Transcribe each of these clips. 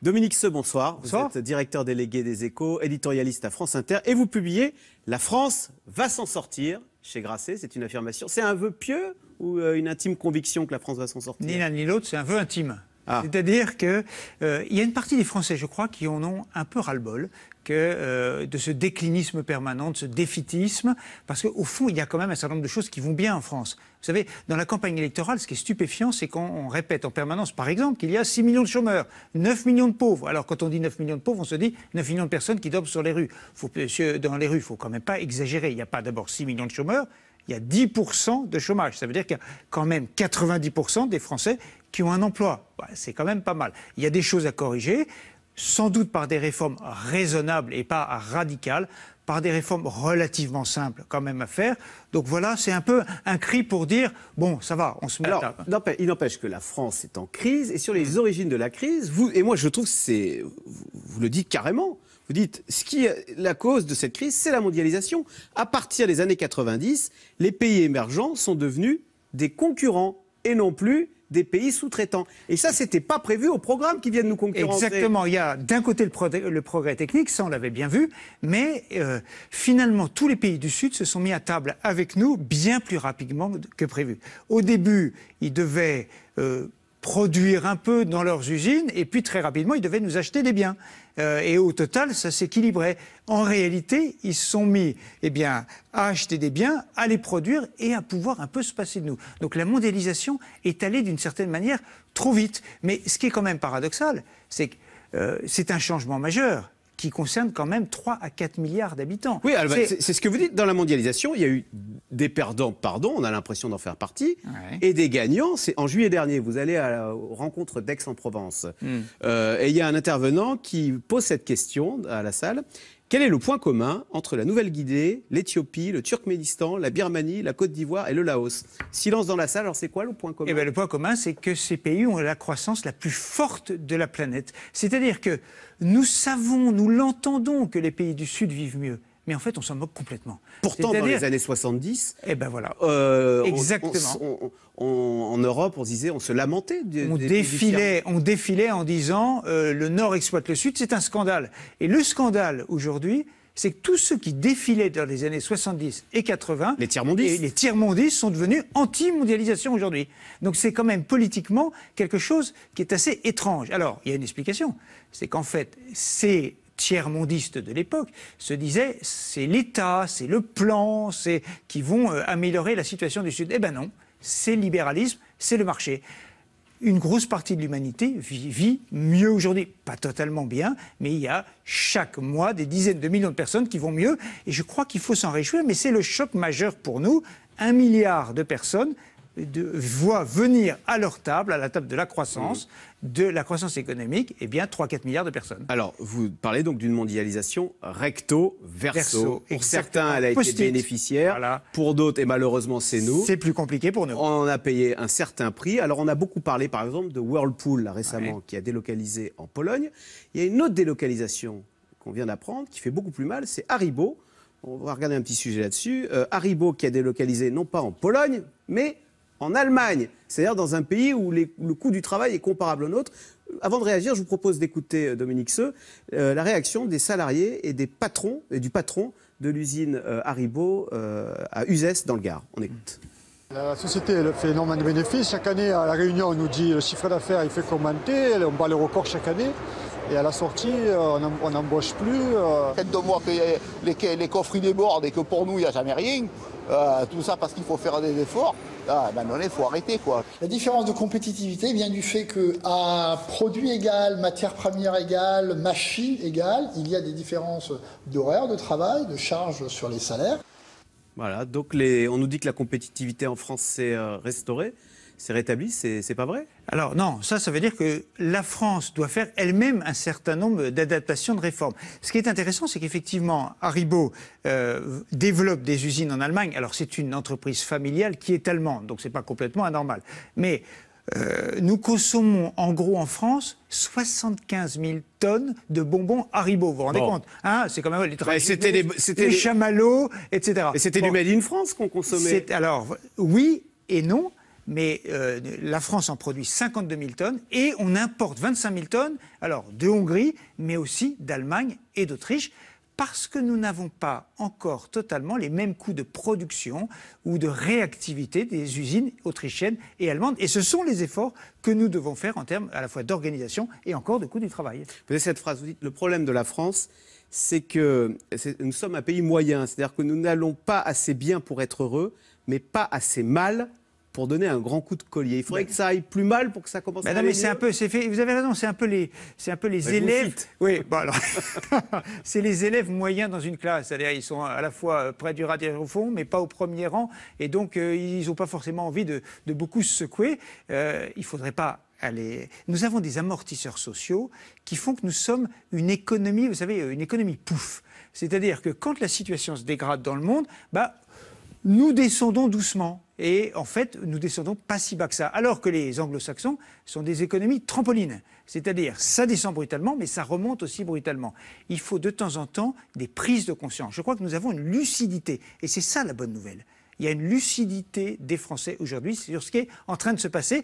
Dominique Seux, bonsoir. Bonsoir. Vous êtes directeur délégué des Échos, éditorialiste à France Inter, et vous publiez « La France va s'en sortir » chez Grasset. C'est une affirmation. C'est un vœu pieux ou une intime conviction que la France va s'en sortir? Ni l'un ni l'autre, c'est un vœu intime. Ah. C'est-à-dire qu'il y a une partie des Français, je crois, qui en ont un peu ras-le-bol de ce déclinisme permanent, de ce défaitisme, parce qu'au fond, il y a quand même un certain nombre de choses qui vont bien en France. Vous savez, dans la campagne électorale, ce qui est stupéfiant, c'est qu'on répète en permanence, par exemple, qu'il y a 6 millions de chômeurs, 9 millions de pauvres. Alors, quand on dit 9 millions de pauvres, on se dit 9 millions de personnes qui dorment sur les rues. Dans les rues, il ne faut quand même pas exagérer. Il n'y a pas d'abord 6 millions de chômeurs, il y a 10% de chômage. Ça veut dire qu'il y a quand même 90% des Français qui ont un emploi. C'est quand même pas mal. Il y a des choses à corriger, sans doute par des réformes raisonnables et pas radicales, par des réformes relativement simples quand même à faire. Donc voilà, c'est un peu un cri pour dire, bon, ça va, on se met à table. Il n'empêche que la France est en crise, et sur les origines de la crise, et moi je trouve que vous le dites carrément, vous dites, la cause de cette crise, c'est la mondialisation. À partir des années 90, les pays émergents sont devenus des concurrents et non plus des pays sous-traitants. Et ça, c'était pas prévu au programme qui vient de nous concurrencer. Exactement. Il y a d'un côté le progrès technique, ça on l'avait bien vu, mais finalement, tous les pays du Sud se sont mis à table avec nous bien plus rapidement que prévu. Au début, ils devaient produire un peu dans leurs usines, et puis très rapidement, ils devaient nous acheter des biens. Et au total, ça s'équilibrait. En réalité, ils se sont mis à acheter des biens, à les produire et à pouvoir un peu se passer de nous. Donc la mondialisation est allée d'une certaine manière trop vite. Mais ce qui est quand même paradoxal, c'est que c'est un changement majeur qui concerne quand même 3 à 4 milliards d'habitants. Oui, c'est ce que vous dites. Dans la mondialisation, il y a eu des perdants, on a l'impression d'en faire partie, et des gagnants. En juillet dernier, vous allez à la rencontre d'Aix-en-Provence, et il y a un intervenant qui pose cette question à la salle. Quel est le point commun entre la Nouvelle-Guinée, l'Éthiopie, le Turkménistan, la Birmanie, la Côte d'Ivoire et le Laos? Silence dans la salle, alors c'est quoi le point commun? Le point commun, c'est que ces pays ont la croissance la plus forte de la planète. C'est-à-dire que nous savons, nous l'entendons que les pays du Sud vivent mieux. Mais en fait, on s'en moque complètement. Pourtant, dans les années 70, voilà. Exactement. En Europe, on se lamentait. On défilait en disant le Nord exploite le Sud, c'est un scandale. Et le scandale aujourd'hui, c'est que tous ceux qui défilaient dans les années 70 et 80, les tiers-mondistes sont devenus anti-mondialisation aujourd'hui. Donc c'est quand même politiquement quelque chose qui est assez étrange. Alors, il y a une explication. C'est qu'en fait, ces tiers-mondistes de l'époque se disaient c'est l'État, c'est le plan, c'est qui vont améliorer la situation du Sud. Eh ben non, c'est le libéralisme, c'est le marché. Une grosse partie de l'humanité vit mieux aujourd'hui. Pas totalement bien, mais il y a chaque mois des dizaines de millions de personnes qui vont mieux. Et je crois qu'il faut s'en réjouir, mais c'est le choc majeur pour nous. 1 milliard de personnes voient venir à leur table, à la table de la croissance économique, 3-4 milliards de personnes. Alors, vous parlez donc d'une mondialisation recto-verso. Pour certains, elle a été bénéficiaire. Voilà. Pour d'autres, et malheureusement, c'est nous. C'est plus compliqué pour nous. On a payé un certain prix. Alors, on a beaucoup parlé, par exemple, de Whirlpool, là, récemment, qui a délocalisé en Pologne. Il y a une autre délocalisation qu'on vient d'apprendre, qui fait beaucoup plus mal, c'est Haribo. On va regarder un petit sujet là-dessus. Haribo qui a délocalisé, non pas en Pologne, mais en Allemagne, c'est-à-dire dans un pays où le coût du travail est comparable au nôtre. Avant de réagir, je vous propose d'écouter Dominique Seux, la réaction des salariés et du patron de l'usine Haribo à Uzès dans le Gard. On écoute. La société elle fait énormément de bénéfices. Chaque année, à la réunion, on nous dit le chiffre d'affaires il fait qu'augmenter, on bat les records chaque année. Et à la sortie, on n'embauche plus. Faites de moi que les coffres débordent et que pour nous, il n'y a jamais rien. Tout ça parce qu'il faut faire des efforts. Il faut arrêter, quoi. La différence de compétitivité vient du fait qu'à produit égal, matière première égale, machine égale, il y a des différences d'horaire de travail, de charges sur les salaires. Voilà, donc on nous dit que la compétitivité en France s'est restaurée. C'est rétabli, c'est pas vrai? Alors non, ça veut dire que la France doit faire elle-même un certain nombre d'adaptations, de réformes. Ce qui est intéressant, c'est qu'effectivement, Haribo développe des usines en Allemagne. Alors c'est une entreprise familiale qui est allemande, donc c'est pas complètement anormal. Mais nous consommons en gros en France 75 000 tonnes de bonbons Haribo. Vous vous rendez compte c'est quand même les chamallows, etc. Et c'était du Made in France qu'on consommait. Alors oui et non. mais la France en produit 52 000 tonnes et on importe 25 000 tonnes, alors de Hongrie, mais aussi d'Allemagne et d'Autriche, parce que nous n'avons pas encore totalement les mêmes coûts de production ou de réactivité des usines autrichiennes et allemandes. Et ce sont les efforts que nous devons faire en termes à la fois d'organisation et encore de coût du travail. Vous avez cette phrase, vous dites, le problème de la France, c'est que nous sommes un pays moyen, c'est-à-dire que nous n'allons pas assez bien pour être heureux, mais pas assez mal pour donner un grand coup de collier. Il faudrait que ça aille plus mal pour que ça commence à aller non, mais mieux. c'est un peu, vous avez raison, c'est un peu les élèves. Oui, bon alors, c'est les élèves moyens dans une classe. C'est-à-dire, ils sont à la fois près du radiateur au fond, mais pas au premier rang, et donc ils n'ont pas forcément envie de beaucoup se secouer. Il faudrait pas. Allez, nous avons des amortisseurs sociaux qui font que nous sommes une économie, vous savez, une économie pouf. C'est-à-dire que quand la situation se dégrade dans le monde, nous descendons doucement. Et en fait, nous descendons pas si bas que ça. Alors que les anglo-saxons sont des économies trampolines. C'est-à-dire, ça descend brutalement, mais ça remonte aussi brutalement. Il faut de temps en temps des prises de conscience. Je crois que nous avons une lucidité. Et c'est ça la bonne nouvelle. Il y a une lucidité des Français aujourd'hui sur ce qui est en train de se passer.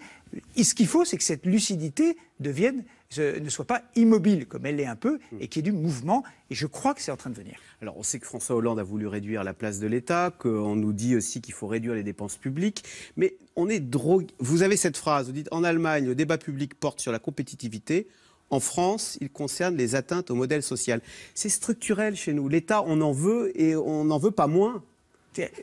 Et ce qu'il faut, c'est que cette lucidité ne soit pas immobile, comme elle l'est un peu, et qu'il y ait du mouvement. Et je crois que c'est en train de venir. Alors, on sait que François Hollande a voulu réduire la place de l'État, qu'on nous dit aussi qu'il faut réduire les dépenses publiques. Mais on est drogué. Vous avez cette phrase, vous dites, en Allemagne, le débat public porte sur la compétitivité. En France, il concerne les atteintes au modèle social. C'est structurel chez nous. L'État, on en veut et on n'en veut pas moins.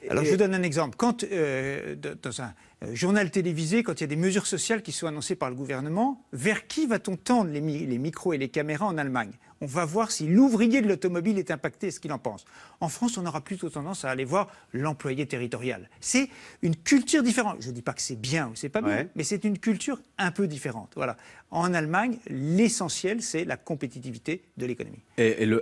Alors, je vous donne un exemple. Quand, dans un journal télévisé, quand il y a des mesures sociales qui sont annoncées par le gouvernement, vers qui va-t-on tendre les micros et les caméras en Allemagne? On va voir si l'ouvrier de l'automobile est impacté, ce qu'il en pense. En France, on aura plutôt tendance à aller voir l'employé territorial. C'est une culture différente. Je ne dis pas que c'est bien ou c'est pas bien, mais c'est une culture un peu différente. Voilà. En Allemagne, l'essentiel, c'est la compétitivité de l'économie.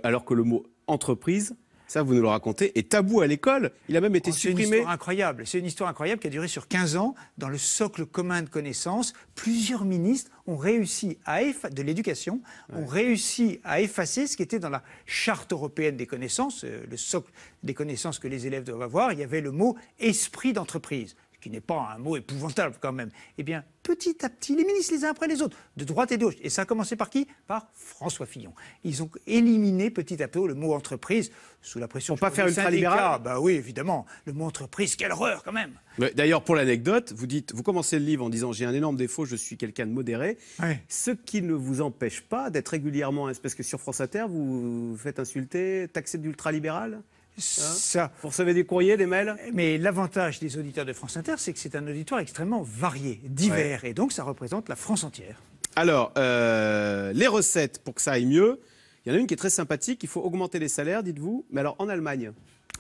Alors que le mot entreprise, ça, vous nous le racontez, est tabou à l'école. Il a même été supprimé. C'est une histoire incroyable. C'est une histoire incroyable qui a duré sur 15 ans. Dans le socle commun de connaissances, plusieurs ministres ont réussi de l'éducation, ont réussi à effacer ce qui était dans la charte européenne des connaissances, le socle des connaissances que les élèves doivent avoir. Il y avait le mot esprit d'entreprise, qui n'est pas un mot épouvantable quand même. Eh bien, petit à petit, les ministres les uns après les autres, de droite et de gauche. Et ça a commencé par qui? Par François Fillon. Ils ont éliminé petit à peu le mot entreprise sous la pression. Pour pas faire ultralibéral. Bah oui, évidemment. Le mot entreprise, quelle horreur quand même. D'ailleurs, pour l'anecdote, vous commencez le livre en disant j'ai un énorme défaut, je suis quelqu'un de modéré. Ouais. Ce qui ne vous empêche pas d'être régulièrement, parce que sur France Inter, vous vous faites insulter, taxer d'ultralibéral. Ça. Vous recevez des courriers, des mails? Mais l'avantage des auditeurs de France Inter, c'est que c'est un auditoire extrêmement varié, divers, et donc ça représente la France entière. Alors, les recettes, pour que ça aille mieux, il y en a une qui est très sympathique, il faut augmenter les salaires, dites-vous, mais alors en Allemagne.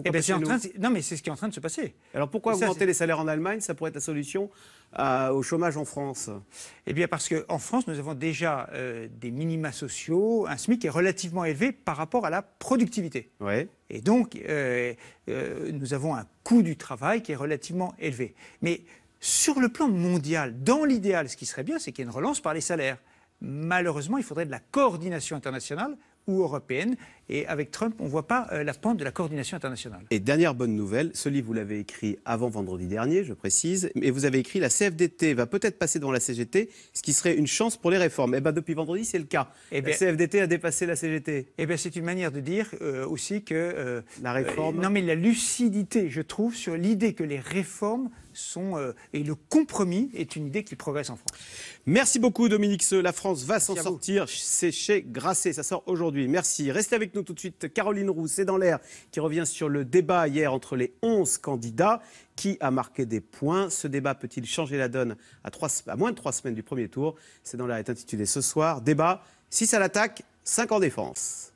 Eh ben non, mais c'est ce qui est en train de se passer. Alors pourquoi augmenter les salaires en Allemagne? Ça pourrait être la solution au chômage en France. Eh bien parce qu'en France, nous avons déjà des minima sociaux, un SMIC qui est relativement élevé par rapport à la productivité. Ouais. Et donc, nous avons un coût du travail qui est relativement élevé. Mais sur le plan mondial, dans l'idéal, ce qui serait bien, c'est qu'il y ait une relance par les salaires. Malheureusement, il faudrait de la coordination internationale ou européenne. Et avec Trump, on ne voit pas la pente de la coordination internationale. Et dernière bonne nouvelle, ce livre, vous l'avez écrit avant vendredi dernier, je précise, et vous avez écrit « La CFDT va peut-être passer devant la CGT, ce qui serait une chance pour les réformes ». Eh bien, depuis vendredi, c'est le cas. La CFDT a dépassé la CGT. Eh bien, c'est une manière de dire aussi que... la réforme... non, mais la lucidité, je trouve, sur l'idée que les réformes sont... et le compromis est une idée qui progresse en France. Merci beaucoup, Dominique Seux. La France va s'en sortir. C'est chez Grasset. Ça sort aujourd'hui. Merci. Restez avec nous tout de suite. Caroline Roux, c'est dans l'air, qui revient sur le débat hier entre les 11 candidats. Qui a marqué des points? Ce débat peut-il changer la donne à moins de 3 semaines du premier tour? C'est dans l'air est intitulé ce soir. Débat, si ça l'attaque, 5 en défense.